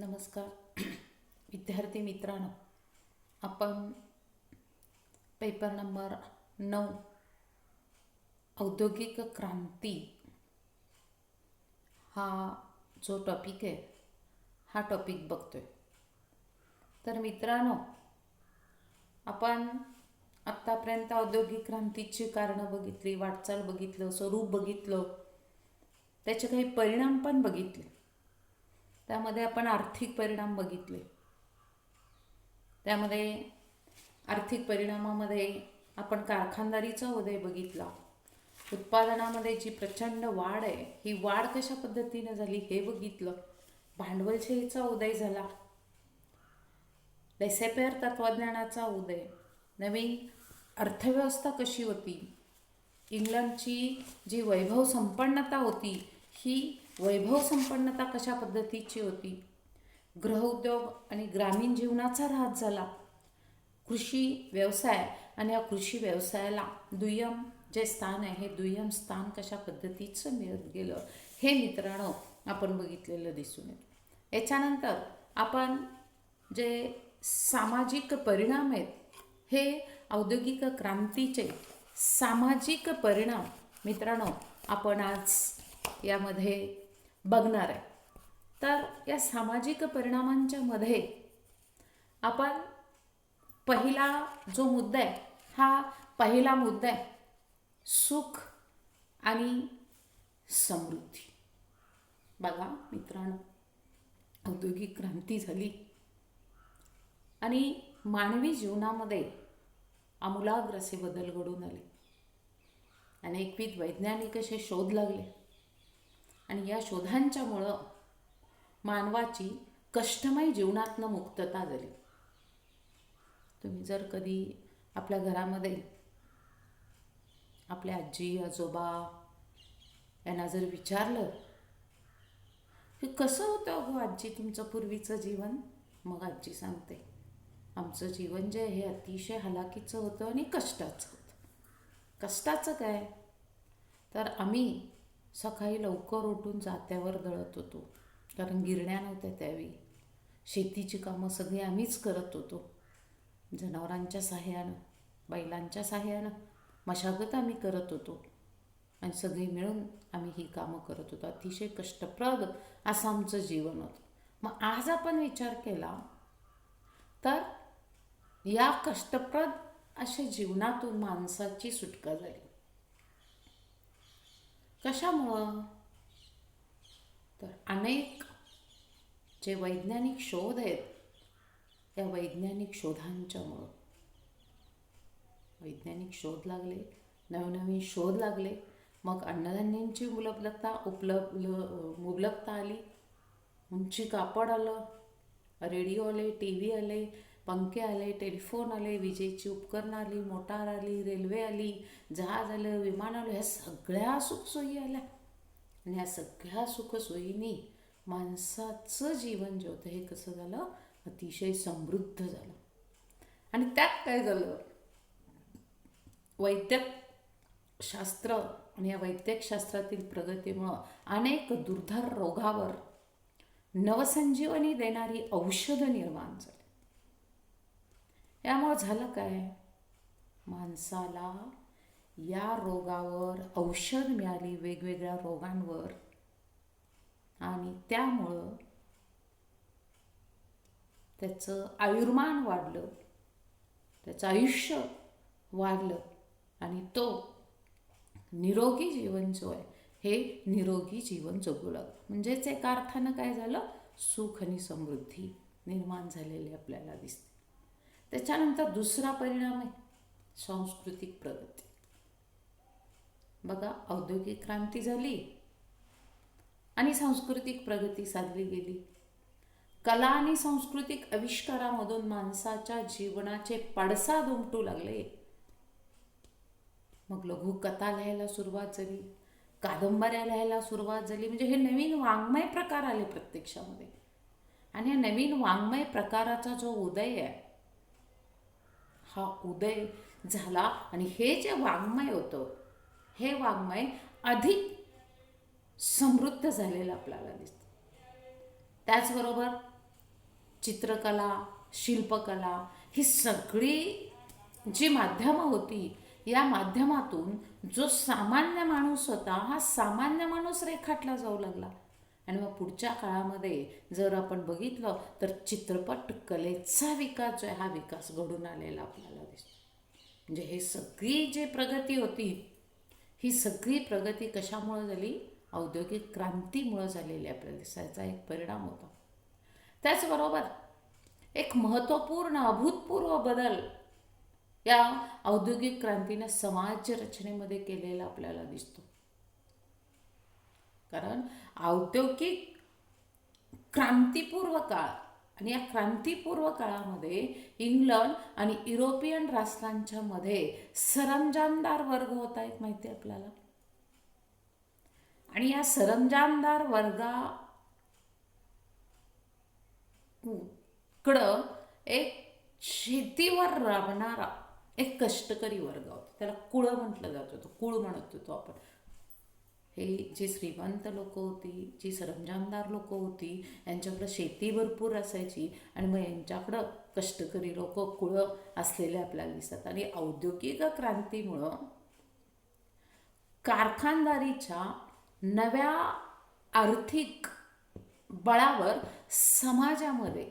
नमस्कार विद्यार्थी मित्रांनो, आपण पेपर नंबर 9 औद्योगिक क्रांती हा जो टॉपिक आहे हा टॉपिक बघतोय. तर मित्रांनो, आपण आत्तापर्यंत औद्योगिक क्रांतीची कारणं बघितली, वाटचाल बघितलं, स्वरूप बघितलं, त्याचे काही परिणाम पण बघितले. त्यामध्ये आपण आर्थिक परिणाम बघितले. त्यामध्ये आर्थिक परिणामामध्ये आपण कारखानदारीचा उदय बघितला. उत्पादनामध्ये जी प्रचंड वाढ आहे, ही वाढ कशा पद्धतीने झाली हे बघितलं. भांडवलशाहीचा उदय झाला, लेसेफेअर तत्त्वज्ञानाचा उदय, नवीन अर्थव्यवस्था कशी होती, इंग्लंडची जी वैभव संपन्नता होती ही वैभव संपन्नता कशा पद्धतीची होती, गृहउद्योग आणि ग्रामीण जीवनाचा ऱ्हास झाला, कृषी व्यवसाय आणि या कृषी व्यवसायाला दुय्यम जे स्थान आहे हे दुय्यम स्थान कशा पद्धतीचं मिळत गेलं हे मित्रांनो आपण बघितलेलं दिसून येतं. याच्यानंतर आपण जे सामाजिक परिणाम आहेत हे औद्योगिक क्रांतीचे सामाजिक परिणाम मित्रांनो आपण आज यामध्ये बघणार आहे. तर या सामाजिक परिणामांच्या मध्ये आपण पहिला जो मुद्दा आहे हा पहिला मुद्दा आहे सुख आणि समृद्धी. बघा मित्रांनो, औद्योगिक क्रांती झाली आणि मानवी जीवनामध्ये आमूलाग्र असे बदल घडून आले. अनेकविध वैज्ञानिक असे शोध लागले आणि या शोधांच्यामुळं मानवाची कष्टमय जीवनातनं मुक्तता झाली. तुम्ही जर कधी आपल्या घरामध्ये आपल्या आजी आजोबा यांना जर विचारलं की कसं होतं गो आजी तुमचं पूर्वीचं जीवन, मग आजी सांगते आमचं जीवन जे हे अतिशय हलाखीचं होतं आणि कष्टाचं होतं. कष्टाचं काय, तर आम्ही सकाळी लवकर उठून जात्यावर दळत होतो, कारण गिरण्या नव्हत्या त्यावेळी. शेतीची कामं सगळी आम्हीच करत होतो, जनावरांच्या साह्यानं, बैलांच्या साह्यानं मशागत आम्ही करत होतो आणि सगळी मिळून आम्ही ही कामं करत होतो. अतिशय कष्टप्रद असं आमचं जीवन होतं. मग आज आपण विचार केला तर या कष्टप्रद अशा जीवनातून माणसाची सुटका झाली. कशामुळं, तर अनेक जे वैज्ञानिक शोध आहेत या वैज्ञानिक शोधांच्यामुळं वैज्ञानिक शोध लागले, नवनवीन शोध लागले, मग अन्नधान्यांची मुबलकता आली, उंची कापड आलं, रेडिओ आले, टी व्ही आले, पंखे आले, टेलिफोन आले, विजेची उपकरणं आली, मोटार आली, रेल्वे आली, जहाज आलं, विमान आलं, ह्या सगळ्या सुखसोयी आल्या आणि या सगळ्या सुखसोयींनी माणसाचं जीवन जे होतं हे कसं झालं, अतिशय समृद्ध झालं. आणि त्यात काय झालं, वैद्यकशास्त्र आणि या वैद्यकशास्त्रातील प्रगतीमुळं अनेक दुर्धर रोगावर नवसंजीवनी देणारी औषधं निर्माण झाली. यामुळे झालं काय, माणसाला या रोगावर औषध मिळाली, वेगवेगळ्या रोगांवर, आणि त्यामुळं त्याचं आयुर्मान वाढलं, त्याचं आयुष्य वाढलं आणि तो निरोगी जीवन जो आहे हे निरोगी जीवन जगू लागलं. म्हणजेच एका अर्थानं काय झालं, सुख आणि समृद्धी निर्माण झालेली आपल्याला दिसते. त्याच्यानंतर दुसरा परिणाम आहे सांस्कृतिक प्रगती. बघा, औद्योगिक क्रांती झाली आणि सांस्कृतिक प्रगती साधली गेली. कला आणि सांस्कृतिक आविष्कारामधून माणसाच्या जीवनाचे पडसाद उमटू लागले. मग लघुकथा लिहायला सुरुवात झाली, कादंबऱ्या लिहायला सुरुवात झाली, म्हणजे हे नवीन वाङ्मय प्रकार आले प्रत्यक्षामध्ये. आणि या नवीन वाङ्मय प्रकाराचा जो उदय आहे हा उदय झाला आणि हे जे वाङ्मय होतं हे वाङ्मय अधिक समृद्ध झालेलं आपल्याला दिसतं. त्याचबरोबर चित्रकला, शिल्पकला ही सगळी जी माध्यमं होती, या माध्यमातून जो सामान्य माणूस होता हा सामान्य माणूस रेखाटला जाऊ लागला. आणि मग पुढच्या काळामध्ये जर आपण बघितलं तर चित्रपट कलेचा विकास जो आहे हा विकास घडून आलेला आपल्याला दिसतो. म्हणजे हे सगळी जी प्रगती होती, ही सगळी प्रगती कशामुळं झाली? औद्योगिक क्रांतीमुळं झालेली आपल्याला दिसायचा एक परिणाम होता. त्याचबरोबर एक महत्त्वपूर्ण अभूतपूर्व बदल या औद्योगिक क्रांतीने समाज रचनेमध्ये केलेला आपल्याला दिसतो. कारण औद्योगिक क्रांतीपूर्व काळ आणि या क्रांतीपूर्व काळामध्ये इंग्लंड आणि युरोपियन राष्ट्रांच्या मध्ये सरंजामदार वर्ग होता एक, माहिती आहे आपल्याला. आणि या सरंजामदार वर्गाकडं एक शेतीवर राबणारा एक कष्टकरी वर्ग होता, त्याला कुळ म्हटलं जात होतं, कुळ म्हणत होतो आपण. हे जे श्रीमंत लोक होती, जी सरंजामदार लोक होती, यांच्याकडं शेती भरपूर असायची आणि मग यांच्याकडं कष्टकरी लोक कुळं असलेले आपल्याला दिसतात. आणि औद्योगिक क्रांतीमुळं कारखानदारीच्या नव्या आर्थिक बळावर समाजामध्ये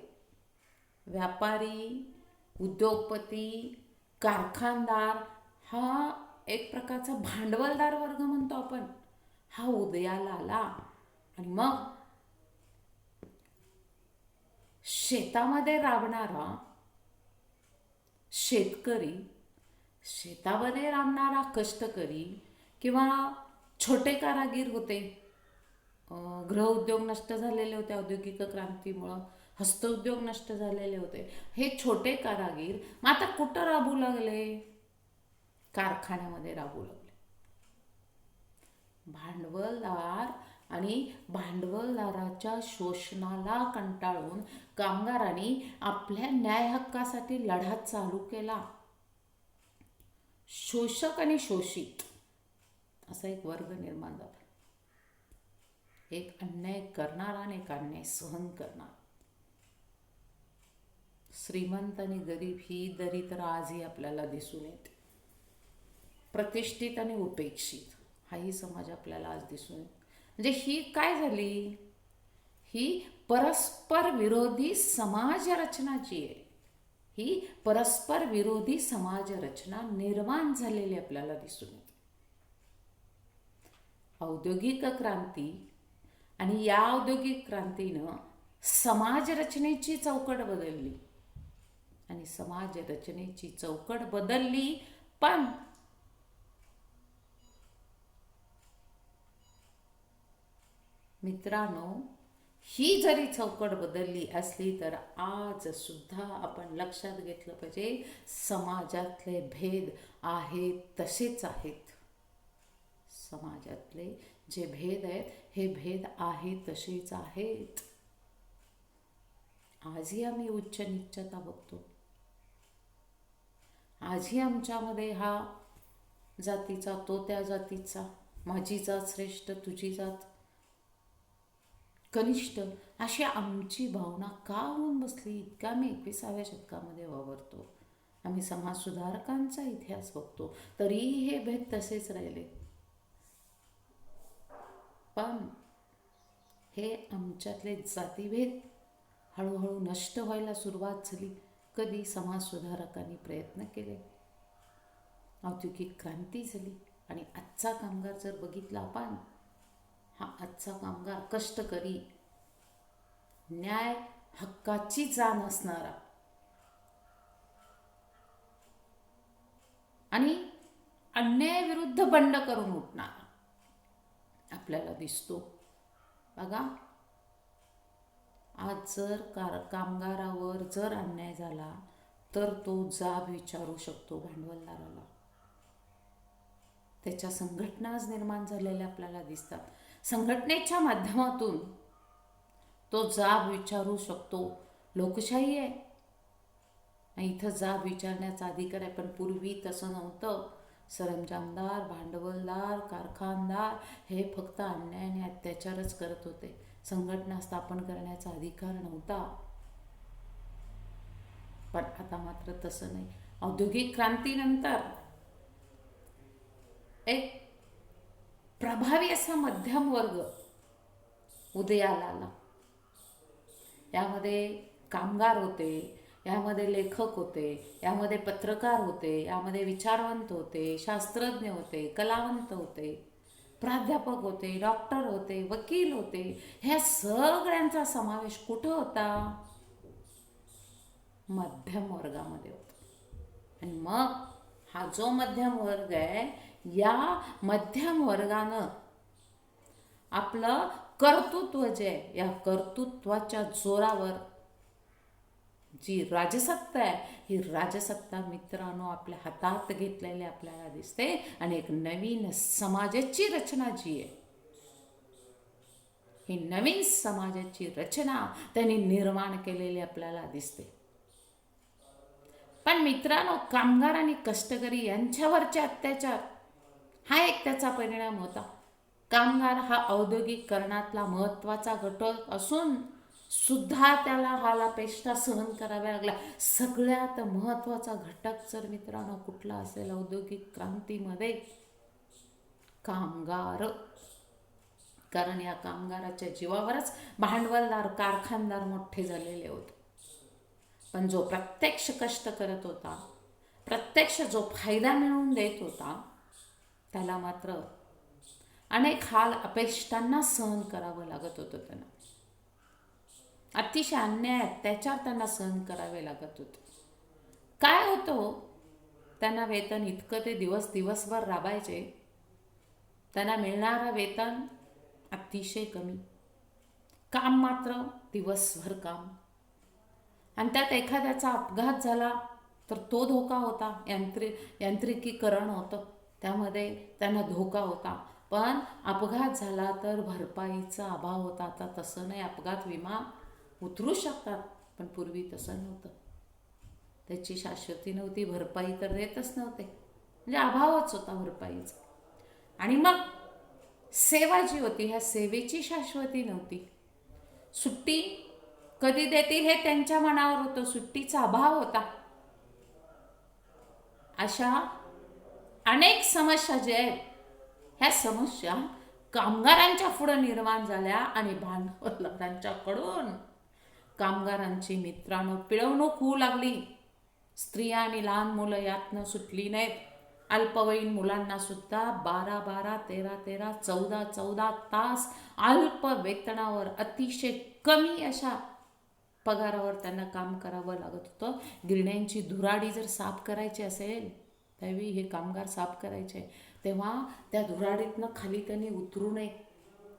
व्यापारी, उद्योगपती, कारखानदार हा एक प्रकारचा भांडवलदार वर्ग म्हणतो आपण, हा उदयाला आला. आणि मग शेतामध्ये राबणारा शेतकरी, शेतामध्ये राबणारा कष्टकरी किंवा छोटे कारागीर होते, गृहउद्योग नष्ट झालेले होते औद्योगिक क्रांतीमुळं, हस्तउद्योग नष्ट झालेले होते, हे छोटे कारागीर मग आता कुठं राबू लागले? कारखान्यामध्ये राबू लागले. भांडवलदार आणि भांडवलदाराच्या शोषणाला कंटाळून कामगारांनी आपल्या न्याय हक्कासाठी लढा चालू केला. शोषक आणि शोषित असा एक वर्ग निर्माण झाला, एक अन्याय करणारा आणि एक अन्याय सहन करणारा. श्रीमंत आणि गरीब ही दरी तर आजही आपल्याला दिसून येते. प्रतिष्ठित आणि उपेक्षित हाही समाज आपल्याला आज दिसून येतो. म्हणजे ही काय झाली? ही परस्पर विरोधी समाज रचनाची आहे. ही परस्पर विरोधी समाज रचना निर्माण झालेली आपल्याला दिसून येते. औद्योगिक क्रांती आणि या औद्योगिक क्रांतीनं समाज रचनेची चौकट बदलली. आणि समाज रचनेची चौकट बदलली, पण मित्रांनो, ही जरी चौकट बदलली असली तर आज सुद्धा आपण लक्षात घेतलं पाहिजे, समाजातले भेद आहेत तसेच आहेत. समाजातले जे भेद आहेत हे भेद आहेत तसेच आहेत. आजही आम्ही उच्च नीचता बघतो. आजही आमच्यामध्ये हा जातीचा तो त्या जातीचा, माझी जात श्रेष्ठ तुझी जात कनिष्ठ, अशी आमची भावना का होऊन बसली? इतका आम्ही 21व्या शतकामध्ये वावरतो. आम्ही समाजसुधारकांचा इतिहास बघतो तरीही हे भेद तसेच राहिले. पण हे आमच्यातले जातीभेद हळूहळू नष्ट व्हायला सुरुवात झाली. कधी? समाजसुधारकांनी प्रयत्न केले, औद्योगिक क्रांती झाली. आणि आजचा कामगार जर बघितला आपण, हा आजचा कामगार कष्टकरी, न्याय हक्काची जाण असणारा आणि अन्यायाविरुद्ध बंड करून उठणारा आपल्याला दिसतो. बघा, आज जर कामगारावर जर अन्याय झाला तर तो जाब विचारू शकतो भांडवलदाराला. त्याच्या संघटना आज निर्माण झालेल्या आपल्याला दिसतात. संघटनेच्या माध्यमातून तो जाब विचारू शकतो. लोकशाही आहे, इथं जाब विचारण्याचा अधिकार आहे. पण पूर्वी तसं नव्हतं. सरंजामदार, भांडवलदार, कारखानदार हे फक्त अन्याय आणि अत्याचारच करत होते. संघटना स्थापन करण्याचा अधिकार नव्हता. पण आता मात्र तसं नाही. औद्योगिक क्रांतीनंतर एक प्रभावी असा मध्यम वर्ग उदयाला आला. यामध्ये कामगार होते, यामध्ये लेखक होते, यामध्ये पत्रकार होते, यामध्ये विचारवंत होते, शास्त्रज्ञ होते, कलावंत होते, प्राध्यापक होते, डॉक्टर होते, वकील होते. ह्या सगळ्यांचा समावेश कुठं होता? मध्यम वर्गामध्ये होता. आणि मग हा जो मध्यम वर्ग आहे, या मध्यम वर्गानं आपलं कर्तृत्व जे आहे, या कर्तृत्वाच्या जोरावर जी राजसत्ता आहे, ही राजसत्ता मित्रांनो आपल्या हातात घेतलेली आपल्याला दिसते. आणि एक नवीन समाजाची रचना जी आहे, ही नवीन समाजाची रचना त्यांनी निर्माण केलेली आपल्याला दिसते. पण मित्रांनो, कामगार आणि कष्टकरी यांच्यावरचे अत्याचार हा एक त्याचा परिणाम होता. कामगार हा औद्योगिकरणातला महत्त्वाचा घटक असून सुद्धा त्याला हालापेष्टा सहन कराव्या लागला. सगळ्यात महत्त्वाचा घटक जर मित्रांनो कुठला असेल औद्योगिक क्रांतीमध्ये, कामगार. कारण या कामगाराच्या जीवावरच भांडवलदार, कारखानदार मोठे झालेले होते. पण जो प्रत्यक्ष कष्ट करत होता, प्रत्यक्ष जो फायदा मिळवून देत होता, त्याला मात्र अनेक हाल अपेष्टांना सहन करावं लागत होतं. त्यांना अतिशय अन्याय, अत्याचार त्यांना सहन करावे लागत होते. काय होतं, त्यांना वेतन इतकं ते दिवसभर राबायचे, त्यांना मिळणारं वेतन अतिशय कमी, काम मात्र दिवसभर काम. आणि त्यात एखाद्याचा अपघात झाला तर तो धोका होता. यांत्रिकीकरण होतं, त्यामध्ये त्यांना धोका होता. पण अपघात झाला तर भरपाईचा अभाव होता. आता तसं नाही, अपघात विमा उतरू शकतात, पण पूर्वी तसं नव्हतं. त्याची शाश्वती नव्हती, भरपाई तर देतच नव्हते, म्हणजे अभावच होता भरपाईचा. आणि मग सेवा जी होती, ह्या सेवेची शाश्वती नव्हती. सुट्टी कधी देतील हे त्यांच्या मनावर होतं, सुट्टीचा अभाव होता. अशा अनेक समस्या ज्या आहेत, ह्या समस्या कामगारांच्या पुढे निर्माण झाल्या आणि भांडवलदारांच्याकडून कामगारांची मित्रांनो पिळवणूक होऊ लागली. स्त्रिया आणि लहान मुलं यातनं सुटली नाहीत. अल्पवयीन मुलांना सुद्धा 12-12, 13-13, 14-14 तास अल्प वेतनावर, अतिशय कमी अशा पगारावर त्यांना काम करावं लागत होतं. गिरण्यांची धुराडी जर साफ करायची असेल, त्यावेळी हे कामगार साफ करायचे, तेव्हा त्या धुराडीतनं खाली त्यांनी उतरू नये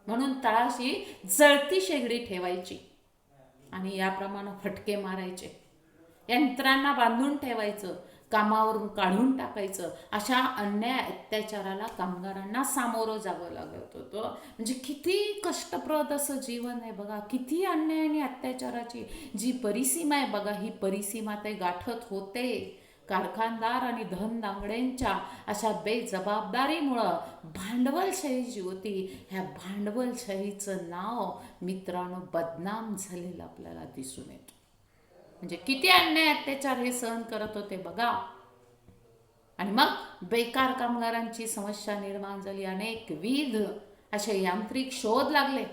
म्हणून तळाशी जळती शेगडी ठेवायची आणि याप्रमाणे फटके मारायचे. यंत्रांना बांधून ठेवायचं, कामावरून काढून टाकायचं. अशा अन्याय अत्याचाराला कामगारांना सामोरं जावं लागत होतं. म्हणजे किती कष्टप्रद असं जीवन आहे बघा, किती अन्याय आणि अत्याचाराची जी परिसीमा आहे बघा, ही परिसीमा ते गाठत होते. कारखानदार आणि धनदांगड्यांच्या अशा बेजबाबदारीमुळं भांडवलशाही जी होती, ह्या भांडवलशाहीचं नाव मित्रांनो बदनाम झालेलं आपल्याला दिसून येतं. म्हणजे किती अन्याय अत्याचार हे सहन करत होते बघा. आणि मग बेकार कामगारांची समस्या निर्माण झाली. अनेकविध असे यांत्रिक शोध लागले.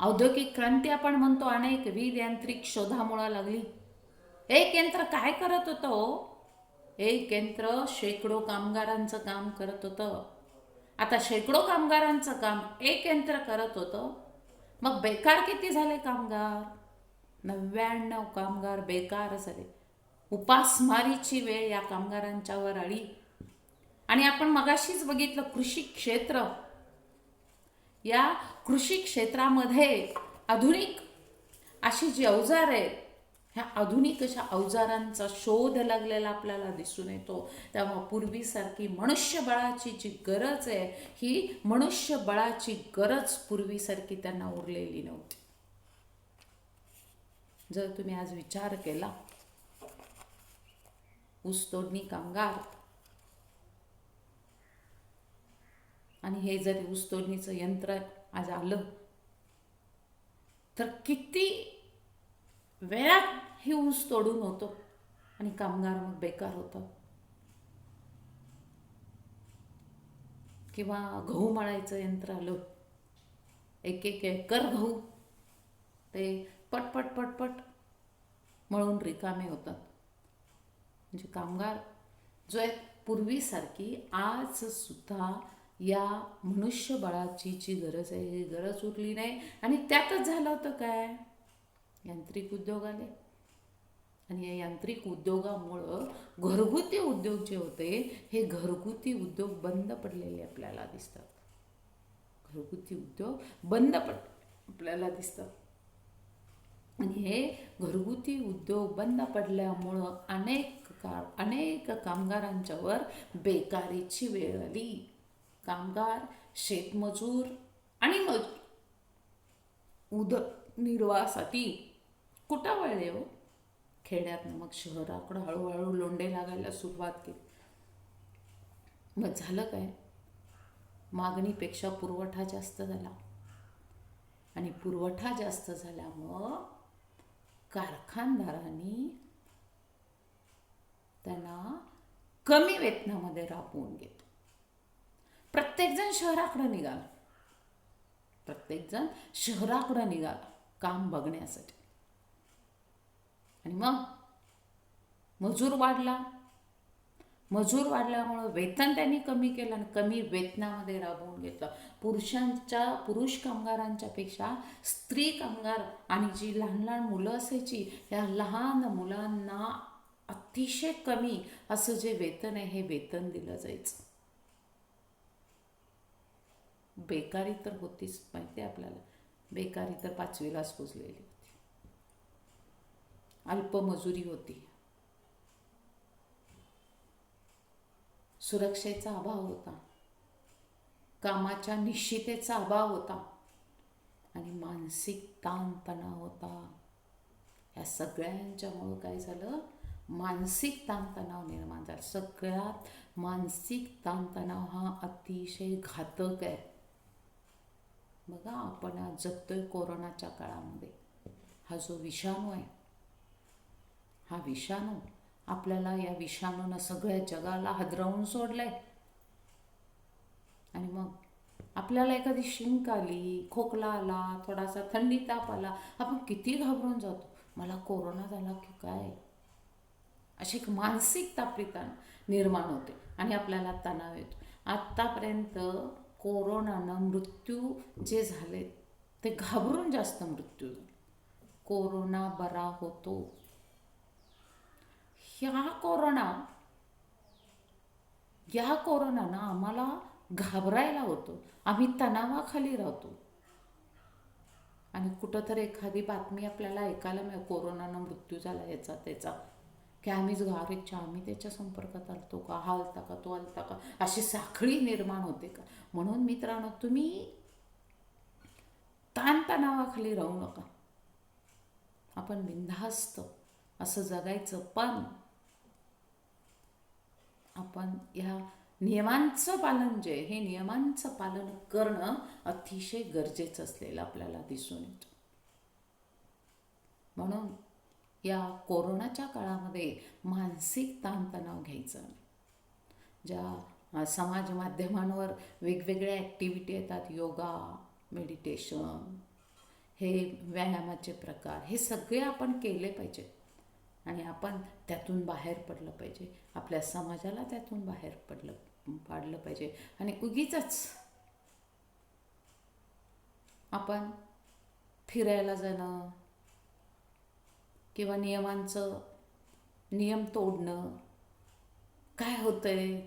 औद्योगिक क्रांती आपण म्हणतो, अनेकविध यांत्रिक शोधामुळे लागली. एक यंत्र काय करत होतं हो? एक यंत्र शेकडो कामगारांचं काम करत होतं. आता शेकडो कामगारांचं काम एक यंत्र करत होतं, मग बेकार किती झाले कामगार? 99 कामगार बेकार झाले. उपासमारीची वेळ या कामगारांच्यावर आली. आणि आपण मगाशीच बघितलं कृषी क्षेत्र, या कृषी क्षेत्रामध्ये आधुनिक अशी जी अवजार आहेत, ह्या आधुनिक अशा अवजारांचा शोध लागलेला आपल्याला दिसून येतो. त्यामुळे पूर्वीसारखी मनुष्यबळाची जी गरज आहे, ही मनुष्यबळाची गरज पूर्वीसारखी त्यांना उरलेली नव्हती. जर तुम्ही आज विचार केला, ऊसतोडणी कामगार आणि हे जर ऊसतोडणीचं यंत्र आज आलं तर किती वेळात हे ऊस तोडून होतो आणि कामगार मग बेकार होतात. किंवा गहू मळायचं यंत्र आलं, एक एक एकर गहू ते पटपट पटपट मळून रिकामे होतात. म्हणजे कामगार जो आहे पूर्वीसारखी आज सुद्धा या मनुष्यबळाची जी गरज आहे ही गरज उरली नाही. आणि त्यातच झालं होतं काय, यांत्रिक उद्योग आले आणि या यांत्रिक उद्योगामुळं घरगुती उद्योग जे होते हे घरगुती उद्योग बंद पडलेले आपल्याला दिसतात. घरगुती उद्योग बंद आपल्याला दिसतात. आणि हे घरगुती उद्योग बंद पडल्यामुळं अनेक कामगारांच्यावर बेकारीची वेळ आली. कामगार, शेतमजूर आणि मजूर उदरनिर्वाहासाठी कुठं वळले हो? खेड्यातनं मग शहराकडं हळूहळू लोंढे लागायला सुरुवात केली. मग झालं काय, मागणीपेक्षा पुरवठा जास्त झाला आणि पुरवठा जास्त झाल्यामुळं कारखानदारांनी त्यांना कमी वेतनामध्ये राबवून घेतलं. प्रत्येकजण शहराकडं निघाला काम बघण्यासाठी. आणि मग मजूर वाढल्यामुळं वेतन त्यांनी कमी केलं आणि कमी वेतनामध्ये राबवून घेतलं. पुरुष कामगारांच्या पेक्षा स्त्री कामगार आणि जी लहान लहान मुलं असायची, या लहान मुलांना अतिशय कमी असं जे वेतन आहे हे वेतन दिलं जायचं. बेकारी तर होतीच, माहिती आहे आपल्याला. बेकारी तर 5वीलाच पोचलेली होती. अल्पमजुरी होती, सुरक्षेचा अभाव होता, कामाच्या निश्चितेचा अभाव होता आणि मानसिक ताणतणाव होता. या सगळ्यांच्यामुळं काय झालं, मानसिक ताणतणाव निर्माण झाला. सगळ्यात मानसिक ताणतणाव हा अतिशय घातक आहे. बघा, आपण आज जगतोय कोरोनाच्या काळामध्ये. हा जो विषाणू आहे, हा विषाणू आपल्याला, या विषाणूनं सगळ्या जगाला हादरवून सोडलंय. आणि मग आपल्याला एखादी शिंक आली, खोकला आला, थोडासा थंडी ताप आला, आपण किती घाबरून जातो, मला कोरोना झाला की काय, अशी एक मानसिक ताण निर्माण होते आणि आपल्याला तणाव येतो. आत्तापर्यंत कोरोनानं मृत्यू जे झाले ते घाबरून जास्त मृत्यू झाले. कोरोना बरा होतो. या कोरोनानं आम्हाला घाबरायला होतं, आम्ही तणावाखाली राहतो. आणि कुठंतरी एखादी बातमी आपल्याला ऐकायला मिळेल, कोरोनानं मृत्यू झाला याचा त्याचा, की आम्ही त्याच्या संपर्कात आलतो का, हा आलता का, तो आलता का, अशी साखळी निर्माण होते का. म्हणून मित्रांनो, तुम्ही ताणतणावाखाली राहू नका. आपण बिनधास्त असं जगायचं, पण आपण ह्या नियमांचं पालन जे हे नियमांचं पालन करणं अतिशय गरजेचं असलेलं आपल्याला दिसून येतं. म्हणून या कोरोनाच्या काळामध्ये मानसिक ताणतणाव घ्यायचा. ज्या समाज माध्यमांवर वेगवेगळ्या ॲक्टिव्हिटी येतात, योगा, मेडिटेशन, हे व्यायामाचे प्रकार, हे सगळे आपण केले पाहिजे आणि आपण त्यातून बाहेर पडलं पाहिजे. आपल्या समाजाला त्यातून बाहेर पाडलं पाहिजे. आणि उगीचच आपण फिरायला जाणं किंवा नियम तोडणं, काय होतंय,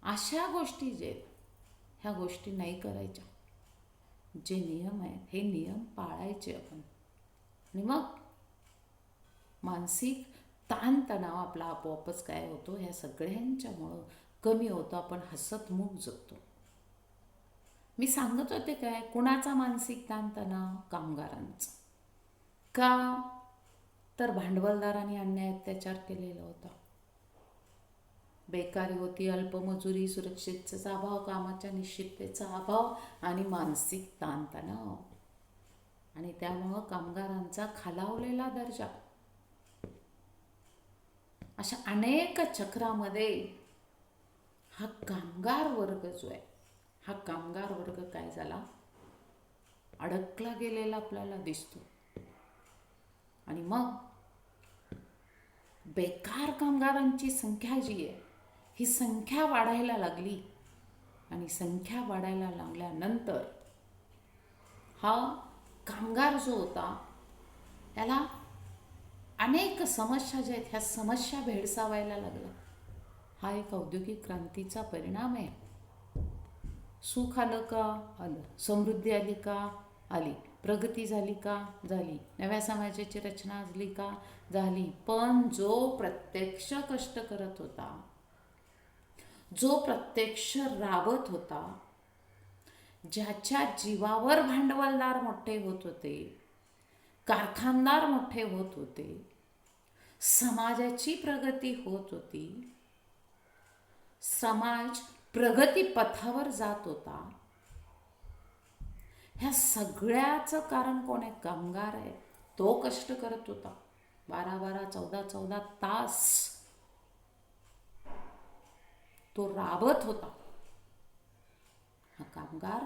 अशा गोष्टी जे ह्या गोष्टी नाही करायच्या. जे नियम आहेत हे नियम पाळायचे आपण. आणि मग मानसिक ताणतणाव आपला आपोआपच काय होतो, ह्या सगळ्यांच्यामुळं कमी होतं. आपण हसतमुख जगतो. मी सांगत होते काय, कुणाचा मानसिक ताणतणाव, कामगारांचा. का तर भांडवलदारांनी अन्याय अत्याचार केलेला होता. बेकारी होती, अल्पमजुरी, सुरक्षेचा अभाव, कामाच्या निश्चिततेचा अभाव आणि मानसिक ताणतणाव. आणि त्यामुळं कामगारांचा खालावलेला दर्जा अशा अनेक चक्रामध्ये हा कामगार वर्ग जो आहे, हा कामगार वर्ग काय झाला, अडकला गेलेला आपल्याला दिसतो. आणि मग बेकार कामगारांची संख्या जी आहे, ही संख्या वाढायला लागली. आणि संख्या वाढायला लागल्यानंतर हा कामगार जो होता त्याला अनेक समस्या ज्या आहेत, ह्या समस्या भेडसावायला लागल्या. हा एक औद्योगिक क्रांतीचा परिणाम आहे. सुख आलं का? आलं. समृद्धी आली का? आली. प्रगती झाली का? झाली. नव्या समाजाची रचना झाली का? झाली. पण जो प्रत्यक्ष कष्ट करत होता, जो प्रत्यक्ष राबत होता, ज्याच्या जीवावर भांडवलदार मोठे होत होते, कारखानदार मोठे होत होते, समाजाची प्रगती होत होती, समाज प्रगती पथावर जात होता, ह्या सगळ्याचं कारण कोण आहे? कामगार आहे. तो कष्ट करत होता 12-12, 14-14 तास तो राबत होता. हा कामगार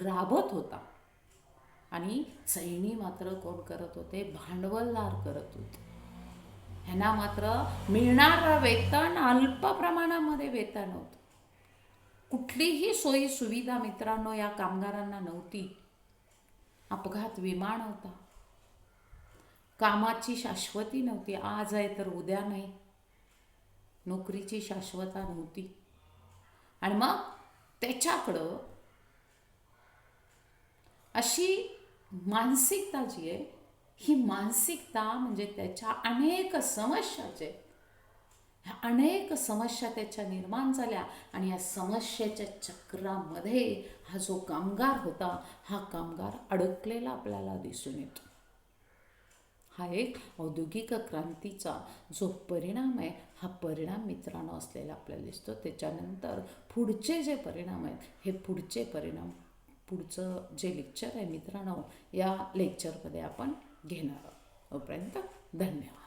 राबत होता. आणि चैनी मात्र कोण करत होते? भांडवलदार करत होते. ह्यांना मात्र मिळणारं वेतन अल्प प्रमाणामध्ये वेतन होतं. कुठलीही सोयी सुविधा मित्रांनो या कामगारांना नव्हती. अपघात विमा नव्हता, कामाची शाश्वती नव्हती, आज आहे तर उद्या नाही, नोकरीची शाश्वता नव्हती. आणि मग त्याच्याकडं अशी मानसिकता जी आहे, ही मानसिकता म्हणजे त्याच्या अनेक समस्या जे आहेत, ह्या अनेक समस्या त्याच्या निर्माण झाल्या. आणि या समस्येच्या चक्रामध्ये हा जो कामगार होता, हा कामगार अडकलेला आपल्याला दिसून येतो. हा एक औद्योगिक क्रांतीचा जो परिणाम आहे, हा परिणाम मित्रांनो असलेला आपल्याला दिसतो. त्याच्यानंतर पुढचे जे परिणाम आहेत, हे पुढचे परिणाम पुढचं जे लेक्चर आहे मित्रांनो, या लेक्चरमध्ये आपण घेणार आहोत. तोपर्यंत धन्यवाद.